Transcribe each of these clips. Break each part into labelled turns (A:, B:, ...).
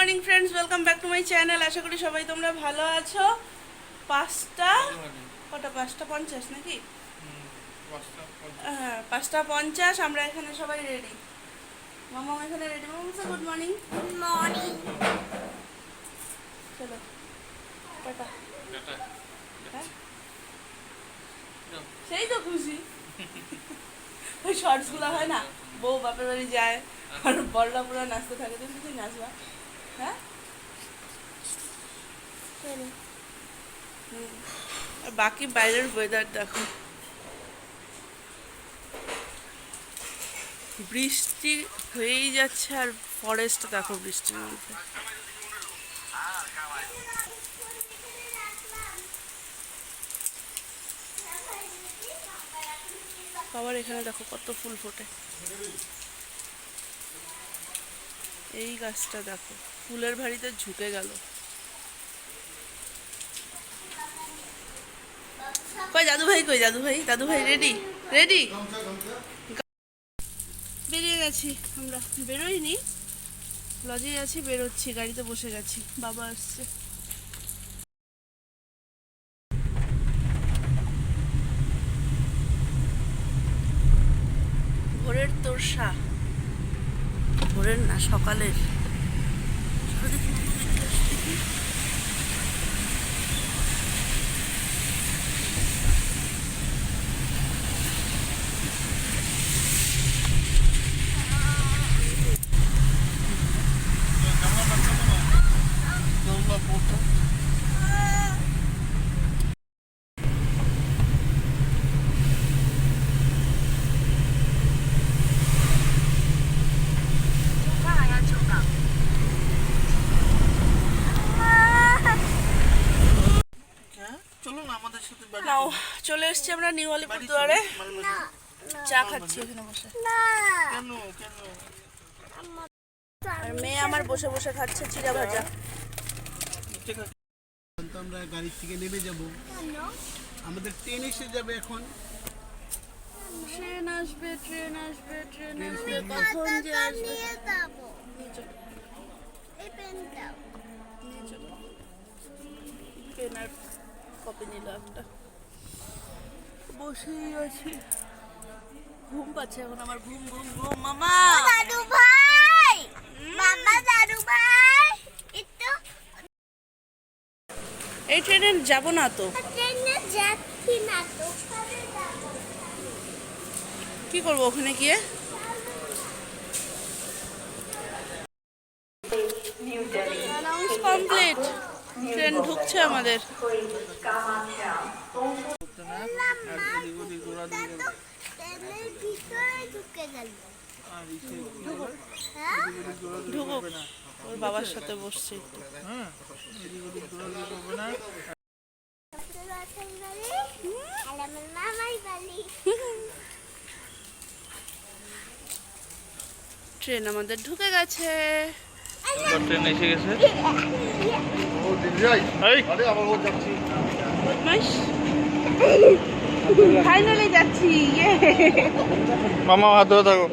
A: Morning friends, welcome back to my channel. আশা করি সবাই তোমরা ভালো আছো। 5:50 নাকি? হ্যাঁ, 5:50। আমরা এখানে সবাই রেডি। মামা এখানে রেডি। মামা গুড মর্নিং।
B: Good morning.
A: চলো টাটা। হ্যাঁ, সেই তো খুশি। ওই শর্টসগুলো হয় না, বউ বাপের বাড়ি যায় আর বড়রা পুরো নাচতে থাকে। তুমি তুই নাচবা? হ্যাঁ, আর বাকি বাইরের ওয়েদার দেখো, বৃষ্টি হয়েই যাচ্ছে আর ফরেস্ট দেখো বৃষ্টির মধ্যে। আবার এখানে দেখো কত ফুল ফোটে। এই গাছটা দেখো ফুলের ভারিতে ঝুঁকে গেল। কই দাদু ভাই, কই দাদু ভাই? দাদু ভাই রেডি রেডি? বেরিয়ে গেছি আমরা। বেরোইনি, লজেই আছি, বেরোচ্ছি, গাড়িতে বসে গেছি, বাবা আসছে। ভোরের তোরসা, ভোরের না সকালের। নাও, চলে এসছি আমরা নিউ আলিপুর দুয়ারে। চা খাচ্ছি এখানে বসে, আর মেয়ে আমার বসে বসে খাচ্ছে চিড়া ভাজা।
C: আমরা গাড়ি থেকে নেমে যাব, আমাদের ট্রেন এসে যাবে এখন।
A: ট্রেন আসবে, ট্রেন আসবে, ট্রেন আসবে, কখন যে আসবে। পেন আর কপি নিল একটা। বসেই আছি, ঘুম পাচ্ছে এখন আমার, ঘুম ঘুম ঘুম। মামা
B: দাদু ভাই, বাবা দাদু ভাই, একটু
A: এই ট্রেনে যাব না তো।
B: ট্রেনে যাচ্ছি না তো,
A: কি করবো ওখানে গিয়ে? অ্যানাউন্স কমপ্লিট, ট্রেন ঢুকছে আমাদের।
B: ট্রেনের ভিতরে ঢুকে গেল।
A: ঢুকুক, ওর বাবার সাথে বসছে একটু। ট্রেন আমাদের ঢুকে গেছে।
D: ট্রেন এসে গেছে।
A: ফাইনালি যাচ্ছি।
D: মামা হাত ধরে থাকো।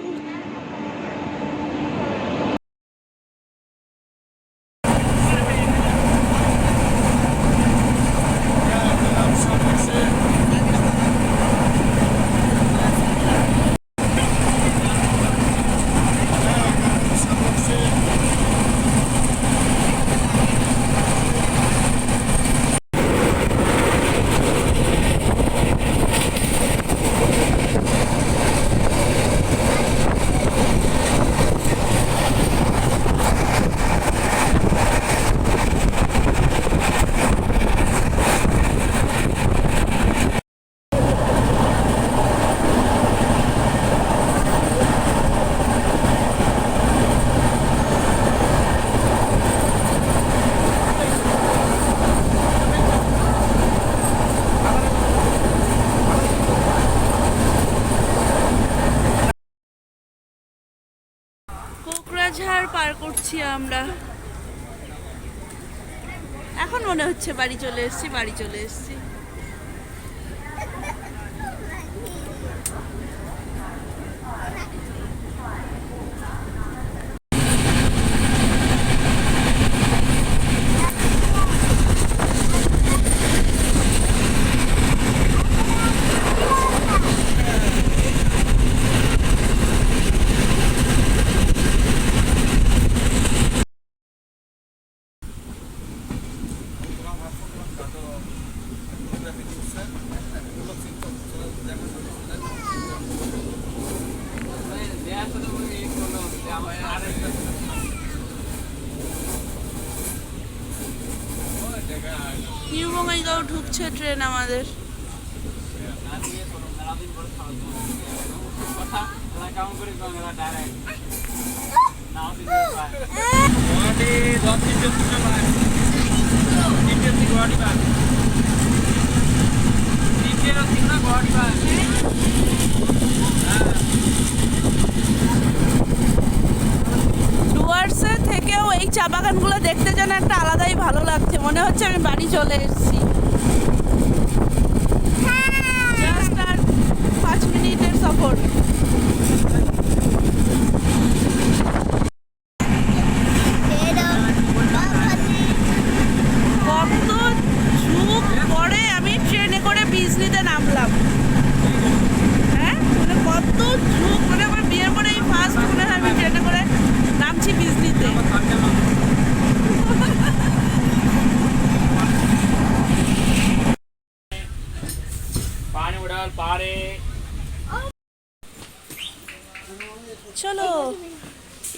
A: কোকরাঝাড় পার করছি আমরা। এখন মনে হচ্ছে বাড়ি চলে এসেছি, বাড়ি চলে এসেছি। নিউ বঙ্গাইগাঁও ঢুকছে ট্রেন আমাদের। ডুয়ার্সে থেকেও এই চা বাগানগুলো দেখতে যেন একটা আলাদাই ভালো লাগছে, মনে হচ্ছে আমি বাড়ি চলে এসেছি। জাস্ট আর 5 মিনিটের সফর। কত ঝুঁক পড়ে, আমি ট্রেনে করে বিজনিতে নামলাম। হ্যাঁ মানে কত ঝুঁক, মানে আমার বিয়ের পরে এই ফার্স্ট মনে হয় আমি ট্রেনে করে নামছি বিজনিতে। চলো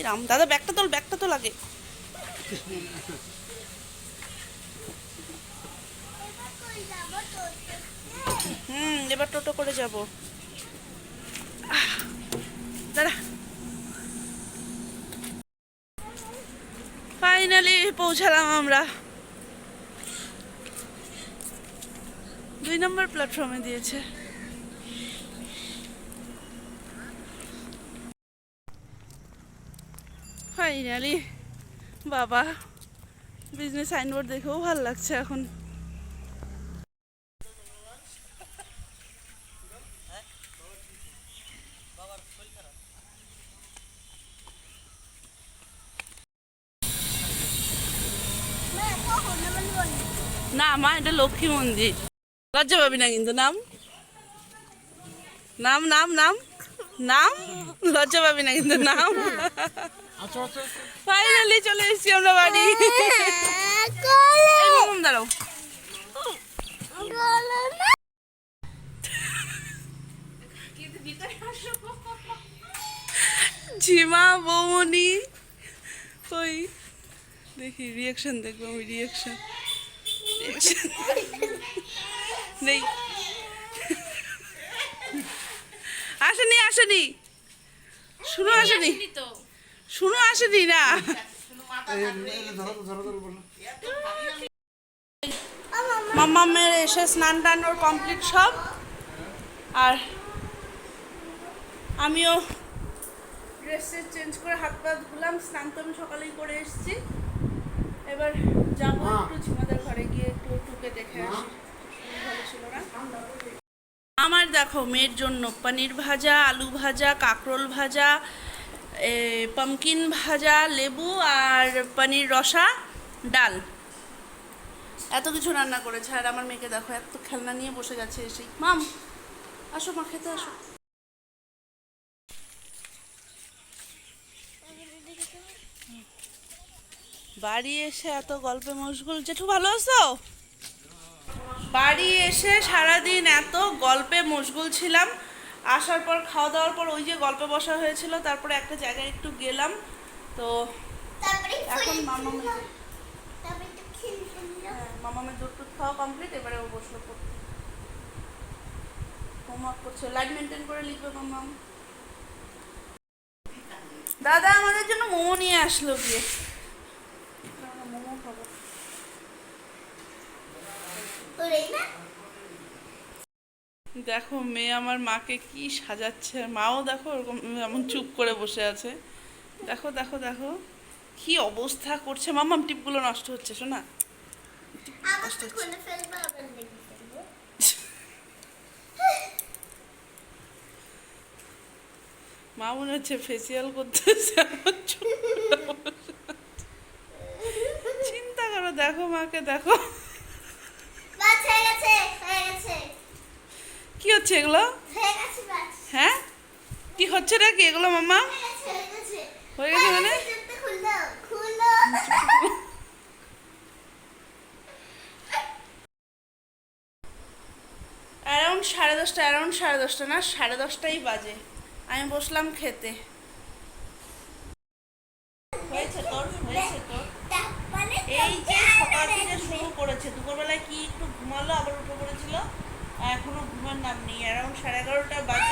A: রাম দাদা, ব্যাগটা তোল, ব্যাগটা তো লাগে। এবার টোটো করে যাব। দাঁড়া, ফাইনালি পৌঁছালাম আমরা। 2 নম্বর প্ল্যাটফর্মে দিয়েছে। ফাইনালি বাবা, বিজনেস সাইনবোর্ড দেখেও ভালো লাগছে এখন। না মা, এটা লক্ষ্মী মন্দির। লজ্জা পাবি না কিন্তু। নাম নাম নাম নাম নাম, লজ্জা পাবি না কিন্তু। নাম। ফাইনালি চলে এসেছি আমরা বাড়ি। এই মামুন দাঁড়াও। ঝিমা বৌমনি ওই দেখি রিয়াকশন, দেখবো আমি রিয়াকশন নেই। আসেনি আসেনি, শুনো আসেনি, শুনো আসেনি না। মাম্মামের এসে স্নান টান ওর কমপ্লিট সব, আর আমিও ড্রেস চেঞ্জ করে হাত পা ধুলাম। স্নান তো আমি সকালেই করে এসেছি। এবার যাবো একটু ঝিমাদের ঘরে গিয়ে একটু টুকে দেখে আসি, ভালো ছিল না। আমার দেখো মেয়ের জন্য পনির ভাজা, আলু ভাজা, কাঁকরোল ভাজা, পামকিন ভাজা, লেবু আর পনির রসা, ডাল, এত কিছু রান্না করেছে। আর আমার মেয়েকে দেখো এত খেলনা নিয়ে বসে গেছে এসেই। মাম আসো মা, খেতে আসো। বাড়ি এসে এত গল্পে মশগুল। জেঠু ভালো আছো? বাড়ি এসে সারাদিন এত গল্পে মশগুল ছিলাম। আসার পর খাওয়া দাওয়ার পর ওই যে গল্পে বসা হয়েছিল, তারপরে একটা জায়গায় একটু গেলাম। তো এখন মামামের দুধ টুধ খাওয়া কমপ্লিট। এবারে ও বসলো পড়তে, হোমওয়ার্ক করছে, লাইন মেনটেন করে লিখবে মামাম। দাদা আমাদের জন্য মোমো নিয়ে আসলো গিয়ে, মোমো খাবো। দেখো মেয়ে আমার মাকে কি সাজাচ্ছে, মাও দেখো ওরকম এমন চুপ করে বসে আছে। দেখো দেখো দেখো কি অবস্থা করছে। মাম্মাম টিপগুলো নষ্ট হচ্ছে, শোনা। মা মনে হচ্ছে ফেসিয়াল করতেছে। চিন্তা করো, দেখো মাকে দেখো কি হচ্ছে এগুলো। হ্যাঁ কি হচ্ছে রে, কি এগুলো মাম্মা? হয়ে গেছে মানে অ্যারাউন্ড 10:30 না 10:30টাই বাজে। আমি বসলাম খেতে। হয়েছে তোর?
B: তারপরে
A: এই যে সকাল থেকে শুরু করেছে, দুপুরবেলায় কি একটু ঘুমালো, আবার উঠে পড়েছিল, আর এখনো ঘুমের নাম নেই। অ্যারাউন্ড 11:30 বাজে